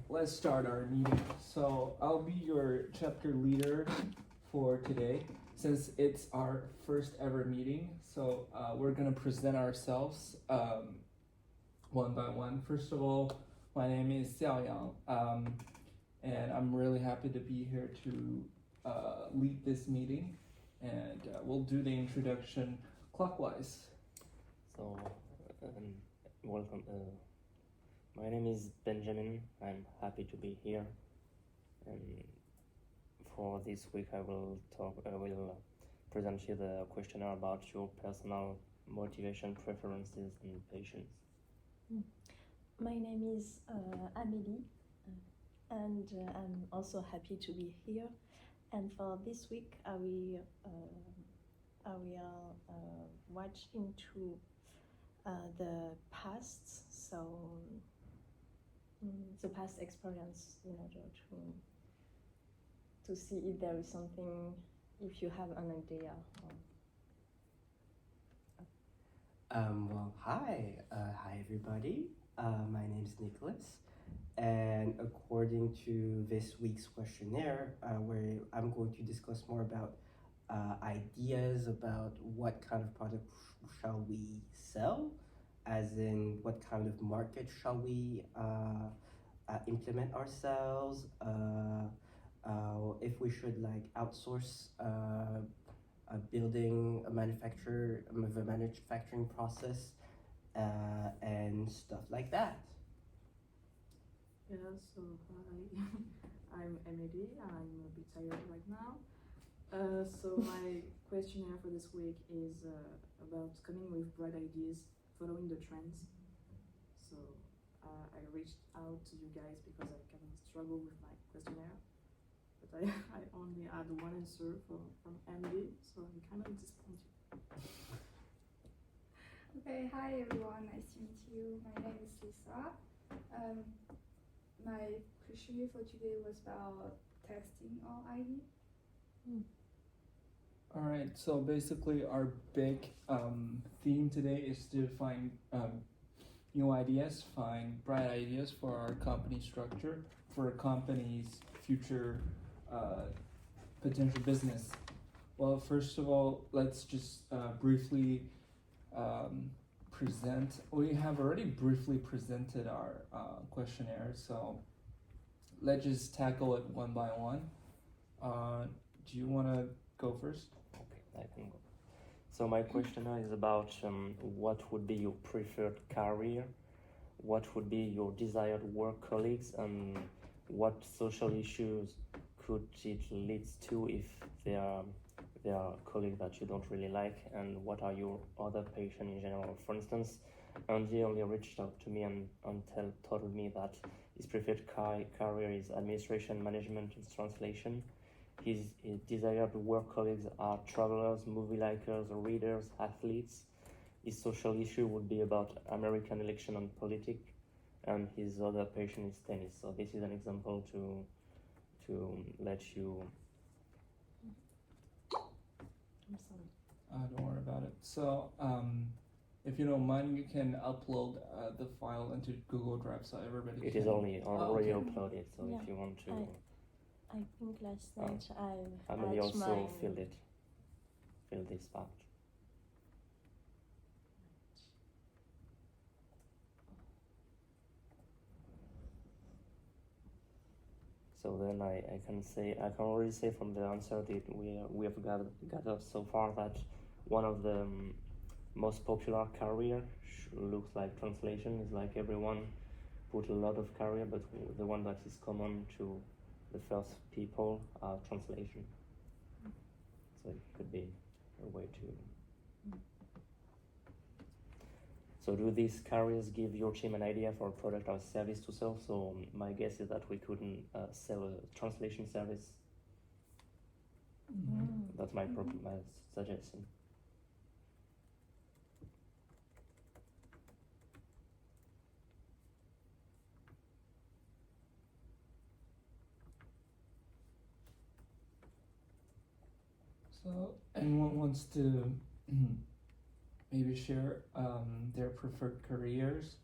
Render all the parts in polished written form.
let's start our meeting. So I'll be your chapter leader for today, since it's our first ever meeting. So we're gonna present ourselves one by one. First of all, my name is Xiaoyang, and I'm really happy to be here to lead this meeting, and we'll do the introduction clockwise. So, welcome. My name is Benjamin. I'm happy to be here. And for this week, I will present you the questionnaire about your personal motivation, preferences, and patience. My name is Amélie, and I'm also happy to be here. And for this week, I will watch into the past, so the past experience, in order to see if there is something, if you have an idea. Well, hi everybody. My name is Nicolas, and according to this week's questionnaire, where I'm going to discuss more about ideas about what kind of product shall we sell, as in what kind of market shall we implement ourselves, if we should like outsource building a manufacturing process, and stuff like that. Yeah, so hi, I'm Amélie. I'm a bit tired right now. So my questionnaire for this week is about coming with bright ideas, following the trends. So I reached out to you guys because I kind of struggle with my questionnaire, but I only had one answer from Amélie, so I'm kind of disappointed. Okay, hi everyone, nice to meet you. My name is Lisa. My questionnaire for today was about testing our ID. Alright, so basically our big theme today is to find new ideas, find bright ideas for our company structure, for a company's future potential business. Well, first of all, let's just briefly present. We have already briefly presented our questionnaire, so let's just tackle it one by one. Do you want to go first? Okay, I can go. So my questionnaire is about what would be your preferred career, what would be your desired work colleagues, and what social issues could it lead to if there are colleagues that you don't really like, and what are your other patients in general. For instance, Andy only reached out to me and told me that his preferred career is administration, management, and translation. His desired work colleagues are travelers, movie likers, readers, athletes. His social issue would be about American election and politics, and his other passion is tennis. So this is an example to let you. I'm sorry. Don't worry about it. So, if you don't mind, you can upload the file into Google Drive so everybody It can. is already okay. uploaded. So Yeah, if you want to. I think last night I Amélie had also mine. filled this part. So then I can already say from the answer that we have gathered so far that one of the most popular career looks like translation. Is like everyone put a lot of career, but the one that is common to the first people are translation. So it could be a way to. So do these careers give your team an idea for a product or service to sell? So my guess is that we couldn't sell a translation service. That's my suggestion. So anyone wants to maybe share their preferred careers,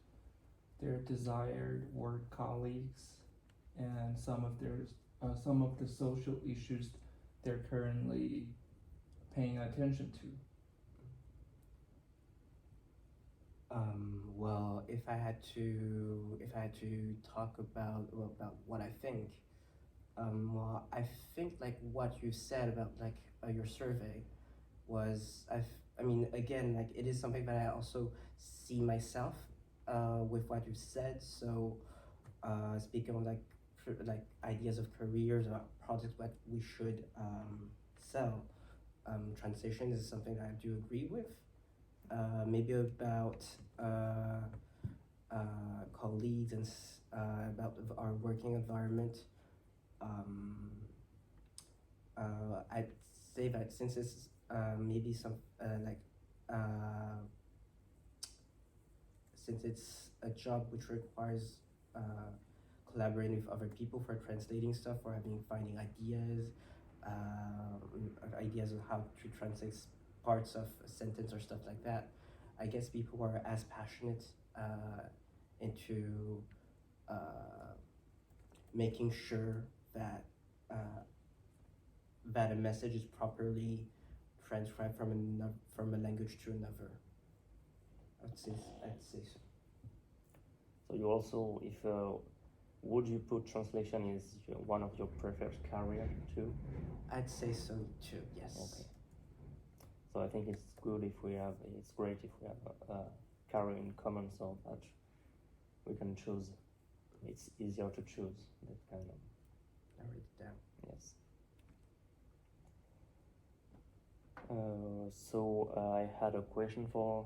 their desired work colleagues, and some of the social issues they're currently paying attention to. Well, if I had to talk about what I think, well, I think like what you said about like your survey was I mean again like it is something that I also see myself with what you said. So speaking on like like ideas of careers or projects what we should sell, translation is something that I do agree with. Maybe about colleagues and about our working environment. Um, I'd say that since it's maybe some since it's a job which requires collaborating with other people for translating stuff or finding ideas of how to translate parts of a sentence or stuff like that. I guess people who are as passionate into making sure that that a message is properly transcribed from a language to another. I'd say so. So you also, if would you put translation is one of your preferred career too? I'd say so too. Yes. Okay. So I think it's good if we have. It's great if we have a career in common, so that we can choose. It's easier to choose that kind of. I write it down. Yes. So I had a question for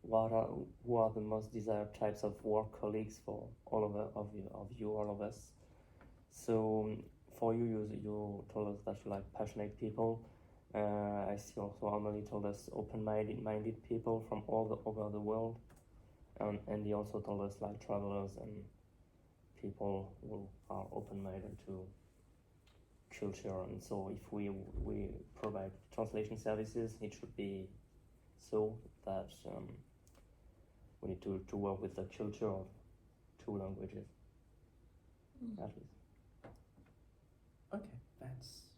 who are the most desired types of work colleagues for all of us. So for you told us that you like passionate people. I see also Amélie told us open-minded people from all over the world, and he also told us like travelers and people who are open-minded to culture. And so if we provide translation services, it should be so that we need to work with the culture of two languages. At least. Okay, that's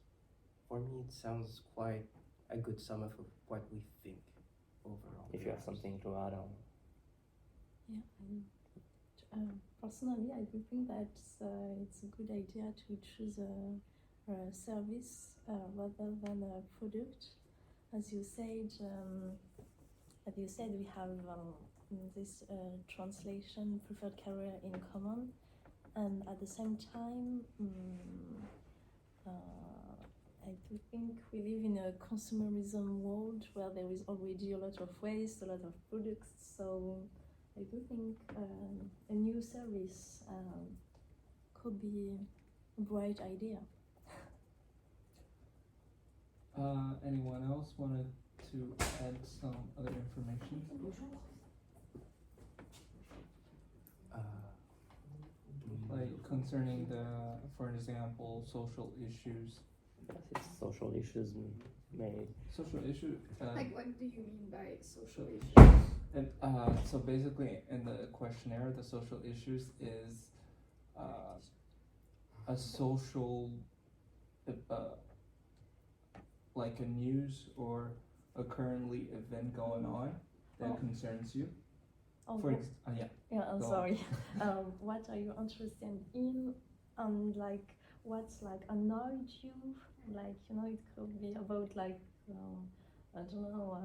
for me. It sounds quite a good sum of what we think overall. If you have something to add on. Yeah, personally, I do think that it's a good idea to choose a service rather than a product. As you said, we have this translation preferred career in common, and at the same time, I do think we live in a consumerism world where there is already a lot of waste, a lot of products. So I do think a new service could be a bright idea. Anyone else wanted to add some other information? Like concerning for example, social issues. Yes, it's social issues made. Social issue. Like, what do you mean by social issues? And so basically, in the questionnaire, the social issues is a social, like a news or a currently event going on that concerns you. Oh, Yeah. Yeah, I'm Go sorry. What are you interested in? Like, what's like annoyed you? Like, it could be about like, I don't know,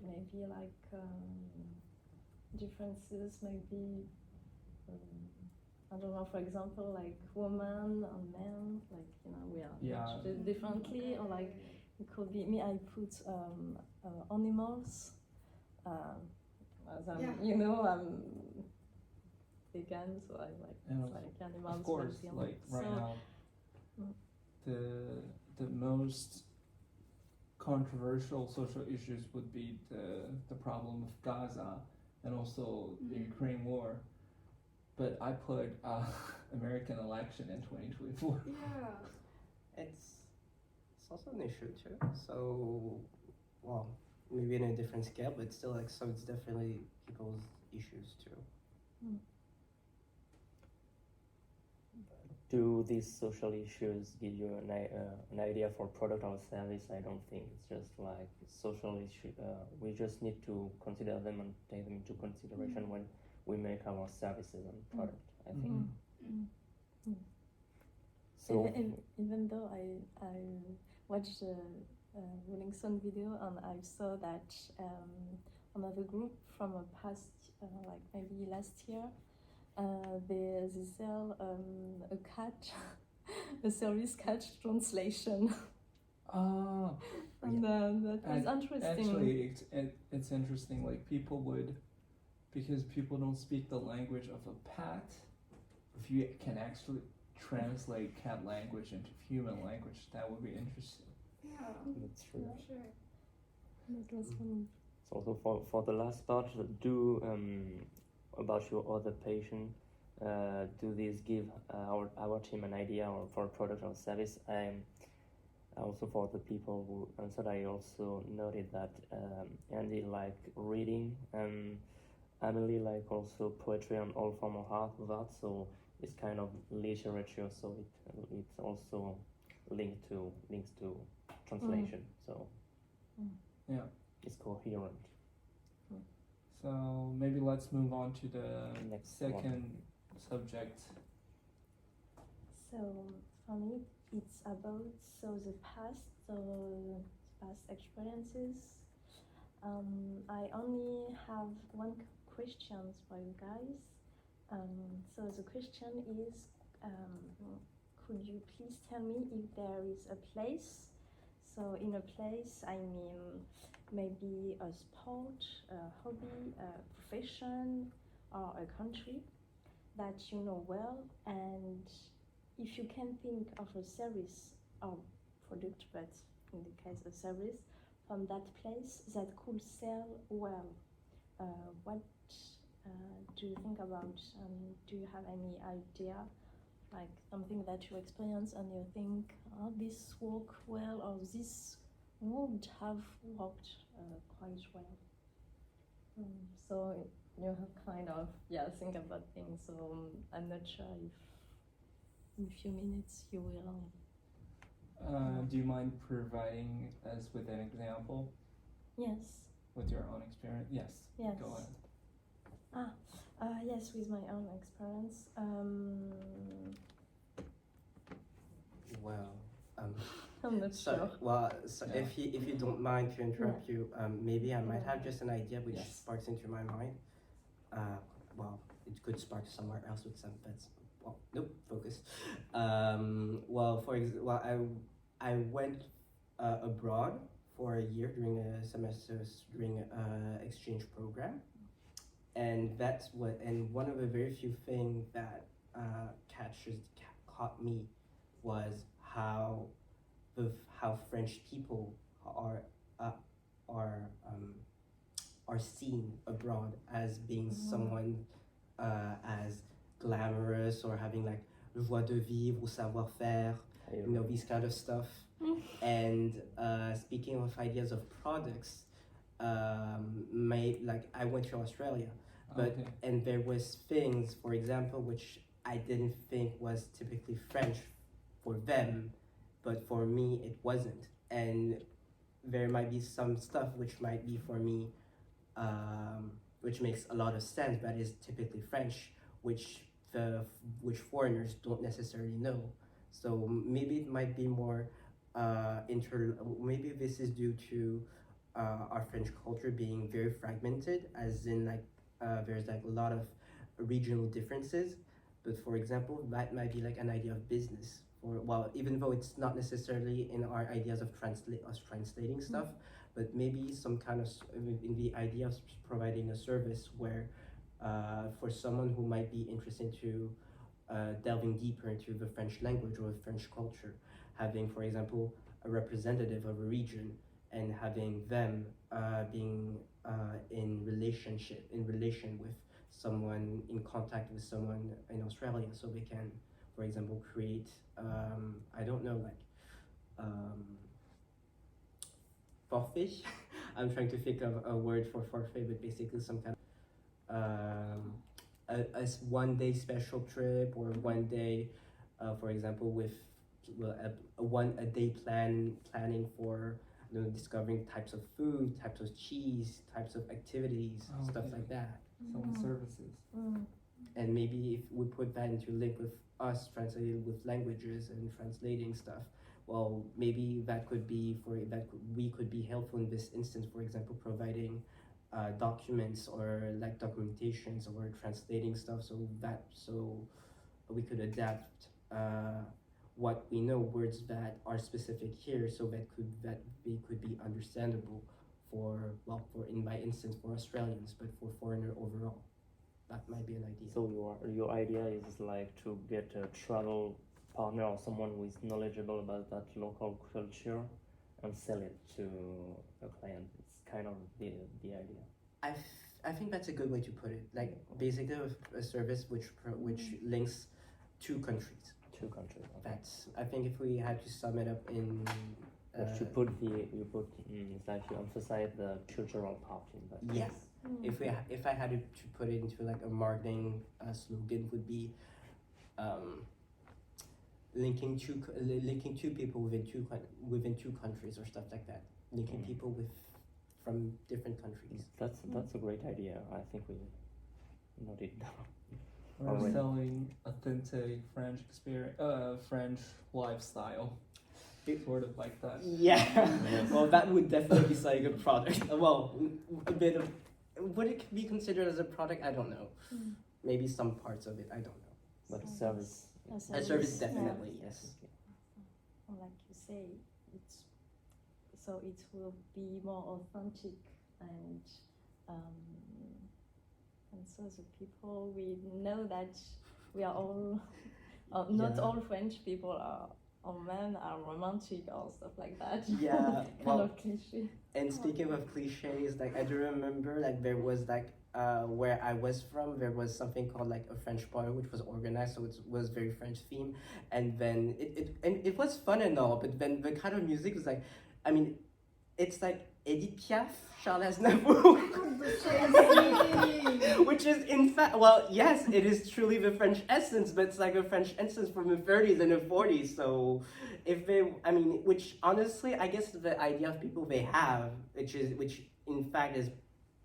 maybe like differences, maybe, I don't know, for example, like women and men, like, we are treated differently, or like, it could be me, I put animals. As I'm, I'm vegan, so I like animals. Of course, like right now, the most controversial social issues would be the problem of Gaza and also the Ukraine war. But I put American election in 2024. Yeah. It's also an issue too. So, well, maybe in a different scale, but still, like, so it's definitely people's issues too. do these social issues give you an idea for product or service? I don't think it's just like social issue. We just need to consider them and take them into consideration when we make our services and product. I think. So even though I watched the Rolling Stone video and I saw that another group from a past like maybe last year they sell a cat a service cat translation. And that was interesting. Actually, it's interesting. Like people would, because people don't speak the language of a pet. If you can actually translate cat language into human language, that would be interesting. Yeah, that's true. for sure. That was funny. So also for the last part, do about your other patient. Do this give our team an idea or for a product or service? Also for the people who answered, I also noted that Andy like reading and Amélie like also poetry and all form of art. So it's kind of literature. So it's also links to translation. So yeah, it's coherent. So maybe let's move on to the Next second subject. So for me, it's about the past experiences. I only have one question for you guys. So the question is, could you please tell me if there is a place? So in a place, I mean maybe a sport, a hobby, a profession, or a country that you know well, and if you can think of a service or product, but in the case a service from that place that could sell well, what do you think about? Do you have any idea, like something that you experience and you think, oh, this worked well, or this would have worked quite well? So you have kind of think about things. So I'm not sure if in a few minutes you will. Do you mind providing us with an example Yes. with your own experience? Yes. Yes. Go ahead. Yes, with my own experience. Well, I'm not sure. Well, so Yeah. if you don't mind to interrupt you, maybe I might have just an idea which Yes. sparks into my mind. Well, it could spark somewhere else with some, but well, nope, focus. I went abroad for a year during a semester during a exchange program, and one of the very few things that caught me was how French people are seen abroad as being someone as glamorous or having like le joie de vivre ou savoir-faire, these kind of stuff. And speaking of ideas of products, I went to Australia, but and there was things, for example, which I didn't think was typically French for them, but for me it wasn't. And there might be some stuff which might be for me, which makes a lot of sense, but is typically French, which foreigners don't necessarily know. So maybe it might be more maybe this is due to our French culture being very fragmented, as in there's like a lot of regional differences. But for example, that might be like an idea of business, even though it's not necessarily in our ideas of translating stuff, but maybe some kind of in the idea of providing a service where for someone who might be interested to delving deeper into the French language or the French culture, having, for example, a representative of a region and having them being in relation with someone, in contact with someone in Australia, so they can, for example, create forfait. I'm trying to think of a word for forfait, but basically some kind of a one-day special trip or one-day For example, with a day planning for discovering types of food, types of cheese, types of activities, stuff Okay. like that. Some services. And maybe if we put that into link with us translating with languages and translating stuff, well, maybe that could be we could be helpful in this instance. For example, providing documents or like documentations or translating stuff so we could adapt what we know, words that are specific here, so that they could be understandable for in my instance for Australians, but for foreigner overall. That might be an idea. So your idea is like to get a travel partner or someone who is knowledgeable about that local culture and sell it to a client. It's kind of the idea. I think that's a good way to put it. Like basically a service which links two countries. Two countries. Okay. That's, I think if we had to sum it up in But you like you emphasize the cultural part in that. yeah. If I had to put it into like a marketing slogan, would be linking two people within two countries or stuff like that. Linking people from different countries. That's a great idea. I think we note it down. Or Alright. selling authentic French experience, French lifestyle. Sort of like that. Yeah. Yes. Well, that would definitely be like a product. Well, a bit of. Would it be considered as a product? I don't know. Maybe some parts of it. I don't know. But a service. A service, definitely, yes. Like you say, so it will be more authentic and so the people we know that we are all not Yeah. all French people are or men are romantic or stuff like that. Yeah, kind of cliche. And speaking of cliches, like I do remember, like there was like where I was from, there was something called like a French party, which was organized, so it was very French themed, and then it was fun and all, but then the kind of music was like, I mean, it's like Edith Piaf, Charles Aznavour, which is in fact, well, yes, it is truly the French essence, but it's like a French essence from the 30s and the 40s. So, which honestly, I guess the idea of people they have, which in fact is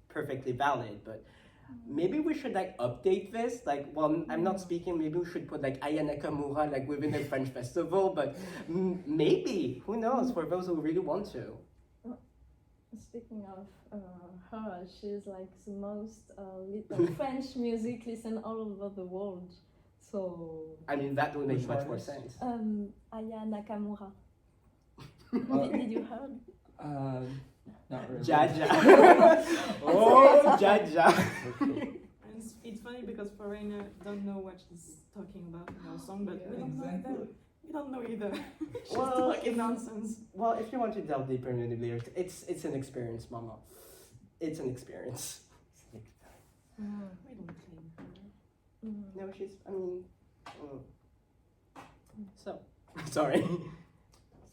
perfectly valid, but maybe we should like update this. Like, well, I'm not speaking. Maybe we should put like Aya Nakamura like within the French festival, but maybe, who knows, for those who really want to. Speaking of her, she's like the most French music listened all over the world. So I mean, that would make Which much more artist? sense. Aya Nakamura. Did you heard? Not really. Jaja. Oh, Jaja. Okay. And it's funny because foreigners don't know what she's talking about in our song, but we don't know Exactly. either. We don't know either. She's Well, talking nonsense. Well, if you want to delve deeper into the lyrics, it's an experience, Mama. It's an experience. We don't claim her. No, she's. I mean. So. Sorry.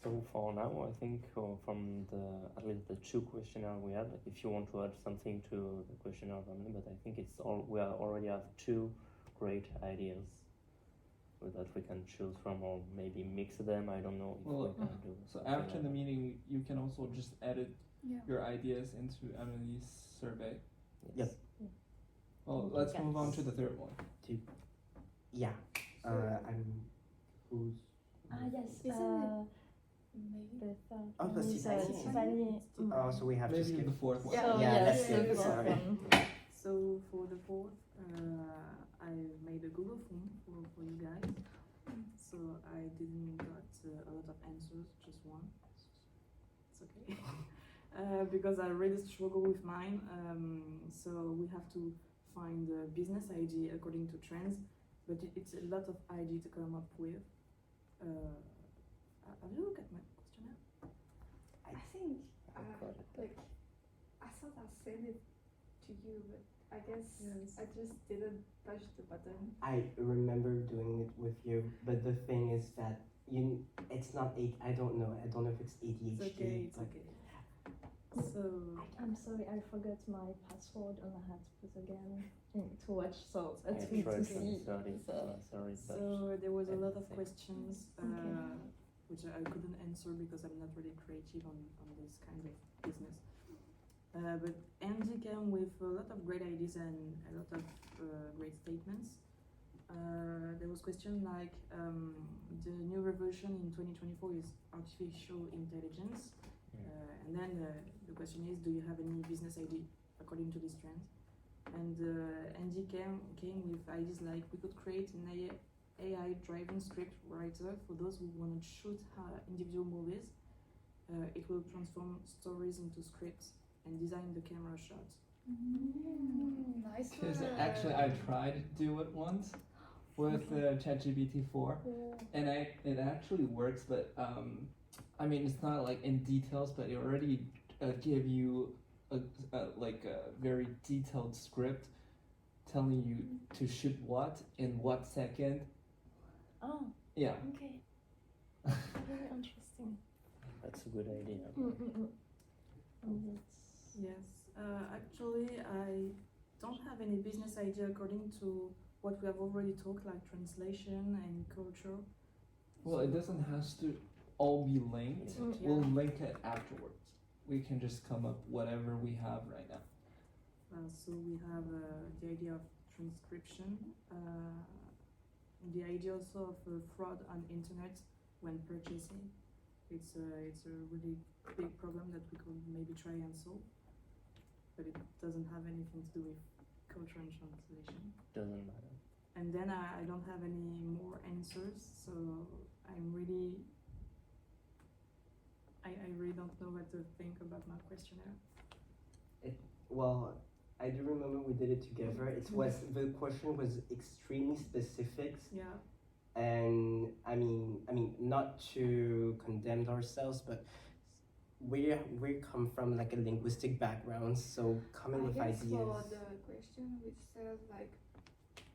So for now, I think from at least the two questionnaire we had, if you want to add something to the questionnaire, but I think it's all we already have two great ideas that we can choose from, or maybe mix them. I don't know if Well, we can do. So something after like the that. meeting, you can also just edit Yeah. your ideas into Amelie's survey. Yes. Yep. Well, let's Yes. move on to the third one. Yeah. I'm. Who's. Yes. Isn't it Maybe. The third Oh, the one is Tiffany. Tiffany. Oh, so we have to Maybe skip. the fourth one. So Yeah, yes, let's the skip it, fourth sorry. one. So for the fourth, I made a Google form for you guys. So I didn't got a lot of answers, just one. It's okay. Because I really struggle with mine. So we have to find a business idea according to trends, but it's a lot of idea to come up with. Have you looked at my questionnaire? I think got it. like I thought I sent it to you, but I guess Yes. I just didn't push the button. I remember doing it with you, but the thing is that it's not eight. I don't know. I don't know if it's ADHD. It's okay. It's but okay. So I'm sorry, I forgot my password and I had to put again to watch. So it's I good tried to to see. insert it, So, sorry, but So there was a lot of Okay. questions Okay. which I couldn't answer because I'm not really creative on this kind of business. But Andy came with a lot of great ideas and a lot of great statements. There was question like the new revolution in 2024 is artificial intelligence. And then the question is, do you have any business idea according to this trend? And Andy came with ideas like we could create an AI-driven script writer for those who want to shoot individual movies. It will transform stories into scripts and design the camera shots. Nice Because one. actually, I tried to do it once with ChatGPT 4, and it actually works. But I mean, it's not like in details, but it already give you a very detailed script telling you to shoot what in what second. oh, Yeah. okay. Very interesting. that's a good idea. And it's Yes, actually, I don't have any business idea according to what we have already talked, like translation and culture. Well, it doesn't have to all be linked. Mm. We'll link it afterwards. We can just come up whatever we have right now. So we have the idea of transcription, the idea also of fraud on internet when purchasing. It's a really big problem that we could maybe try and solve, but it doesn't have anything to do with culture and translation. Doesn't matter. And then I don't have any more answers, so I'm really I really don't know what to think about my questionnaire. Well, I do remember we did it together. It was the question was extremely specific, Yeah. and I mean, not to condemn ourselves, but we come from like a linguistic background, so coming with I guess ideas. for the question which says like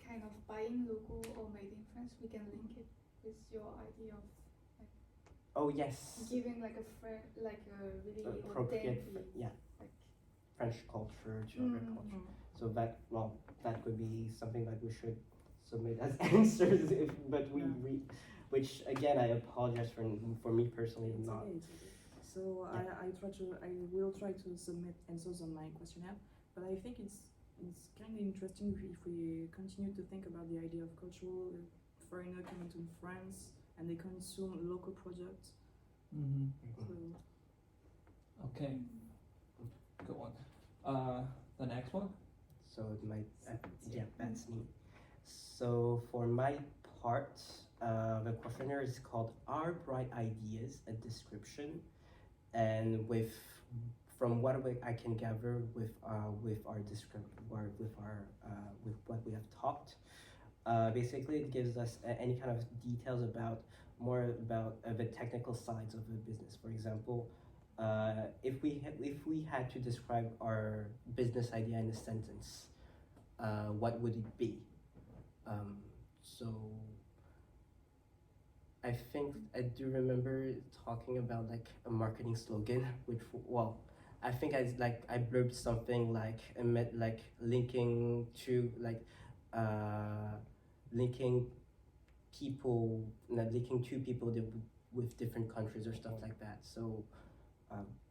kind of buying local or made in France, we can link it with your idea of Oh yes, giving like a really appropriate, authentic, yeah, like French culture to other culture. So that could be something that we should submit as answers. But we which again I apologize for me personally It's not. okay, it's okay. So I will try to submit answers on my questionnaire, but I think it's kind of interesting if we continue to think about the idea of cultural foreigner coming to France and they consume local products. Mm-hmm. So Okay. Go on. The next one. So yeah, that's me. So for my part, the questionnaire is called "Are Bright Ideas a Description?" And from what I can gather with our with what we have talked, basically it gives us any kind of details about the technical sides of the business. For example, if we had to describe our business idea in a sentence, what would it be? So I think I do remember talking about like a marketing slogan, which I think I blurbed something like linking to linking linking two people with different countries or stuff like that. So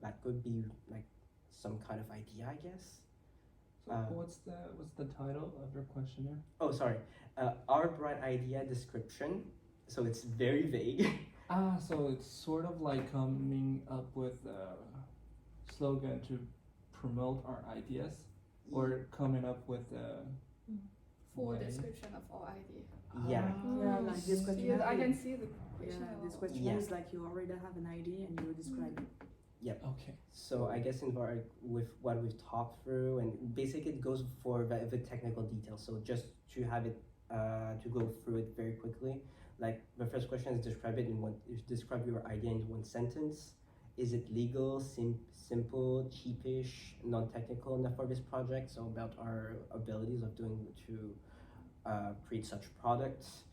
that could be like some kind of idea, I guess. So what's the title of your questionnaire? Oh, sorry. Our bright idea description. So it's very vague. So it's sort of like coming up with a slogan to promote our ideas, or coming up with a full way. description of our idea. Yeah. yeah, like this questionnaire. I can see the Yeah, question. this questionnaire is like you already have an idea and you describe it. Okay. So I guess with what we've talked through, and basically it goes for the technical details. So just to have it to go through it very quickly. Like the first question is describe your idea in one sentence. Is it legal, simple, cheapish, non-technical enough for this project? So about our abilities of doing to create such products.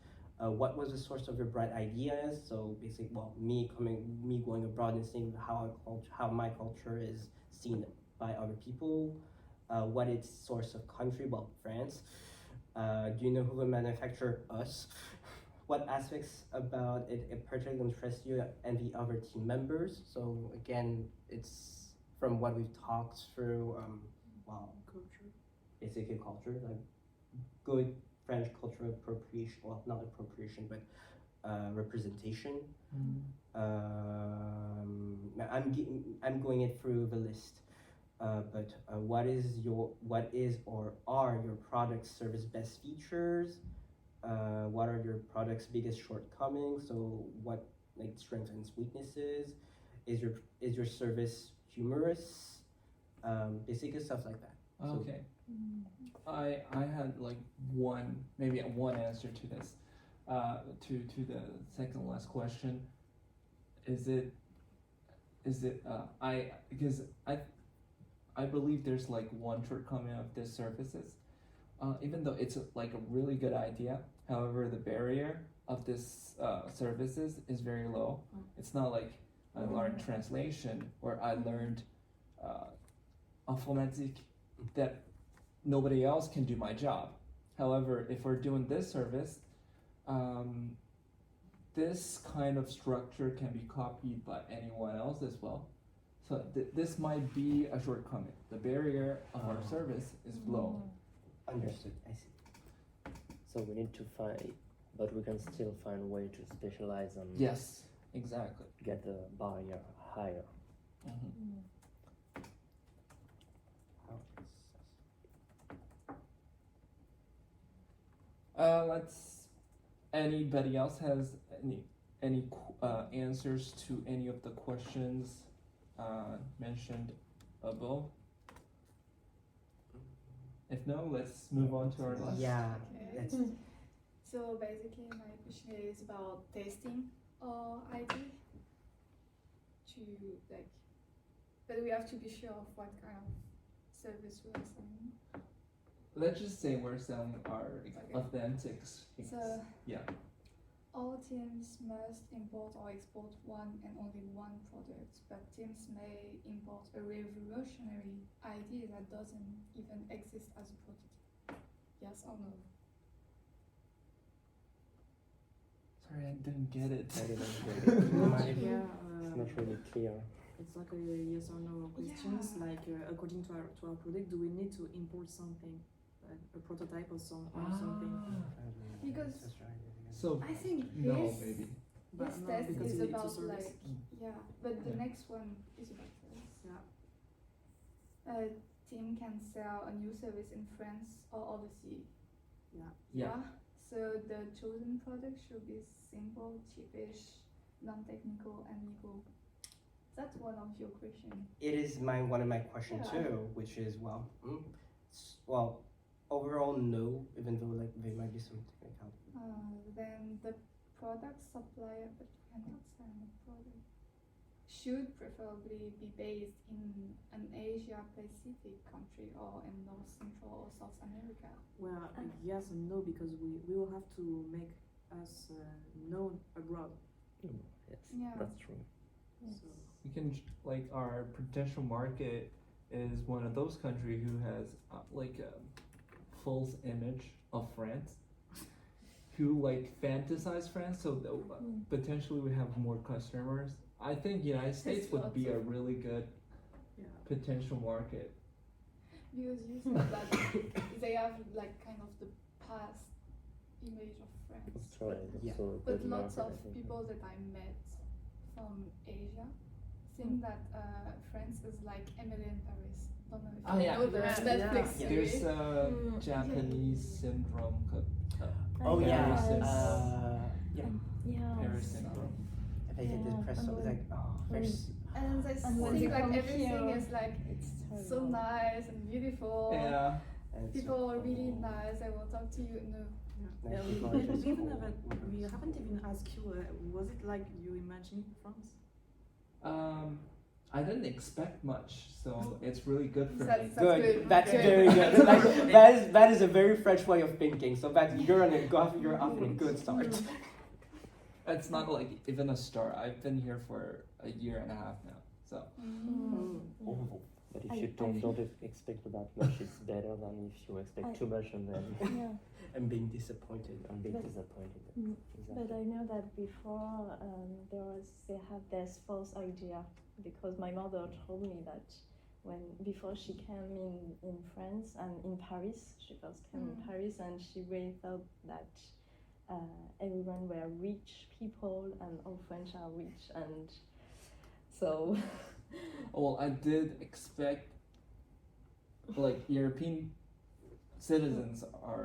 what was the source of your bright ideas? So basically, well, me going abroad and seeing how my culture is seen by other people. What its source of country? Well, France. Do you know who will manufacture us? What aspects about it particularly interests you and the other team members? So again, it's from what we've talked through. Well, Culture. basically culture, like good French cultural appropriation. Well, not appropriation, but representation. I'm going it through the list. But what is or are your product's service best features? What are your product's biggest shortcomings? So what like strengths and weaknesses? Is your service humorous? Basically stuff like that. Okay. I had like maybe one answer to this. To the second last question. Is it because I believe there's like one shortcoming of this services. Even though it's like a really good idea, however, the barrier of this services is very low. It's not like I learned translation or I learned informatique that nobody else can do my job. However, if we're doing this service, this kind of structure can be copied by anyone else as well. So this might be a shortcoming. The barrier of our service is low. Understood. I see. So we need to find, but we can still find a way to specialize and Yes, exactly. get the barrier higher. Anybody else has any answers to any of the questions mentioned above? If no, let's move on to our last. Yeah. Okay. That's So basically, my question is about testing our ID to like, but we have to be sure of what kind of service we are selling. Let's just say we're selling our Okay. authentics. So Yeah. all teams must import or export one and only one product, but teams may import a revolutionary idea that doesn't even exist as a prototype. Yes or no? Sorry, I didn't get it. I didn't get it. Yeah, It's not really clear. it's like a yes or no questions. Yeah. Like according to our product, do we need to import something, like a prototype or something? Because So I think no, this maybe. But this no, test because is you need to about service. like but the Yeah. next one is about this. Yeah. A team can sell a new service in France or overseas. Yeah. So the chosen product should be simple, cheapish, non-technical, and legal. That's one of your questions. It is one of my questions Yeah. too, which is well, overall no, even though like there might be some technical. Then the product supplier, but we cannot sell the product, should preferably be based in an Asia Pacific country or in North Central or South America. Well, yes and no, because we will have to make us known abroad. Yes, Yeah. that's true. So We can like our potential market is one of those countries who has like a false image of France, who like fantasize France. So potentially we have more customers. I think United States would be a really good yeah. potential market. Because you said that they have like kind of the past image of France. Australia is Yeah. also a But good lots market, of I think. people that I met from Asia think that France is like Emily in Paris. Don't know if Oh, you yeah. know the Yeah. Netflix Yeah. series. There's Japanese syndrome. Oh yeah. Paris Yeah. Paris syndrome. If I get depressed, so it's like there's And they And when think you like come everything here, is like It's so terrible. nice and beautiful. Yeah. and it's People so are really cold. nice. I will talk to you. No. Nice Yeah, people we are just even cold. we haven't even asked you. Was it like you imagined France? I didn't expect much, so it's really good for me. That's Good. That's Good. very good. That is a very French way of thinking. So you're off in a good start. It's not like even a start. I've been here for a year and a half now, so. Oh, but if I- you I don't expect that much, it's better than if you expect too much and then Yeah. And being disappointed. I'm being But- disappointed. Mm. Exactly. But I know that before they have this false idea because my mother told me that before she came in France and in Paris, she first came in Paris and she really thought that everyone were rich people and all French are rich and so. Well, I did expect like European citizens are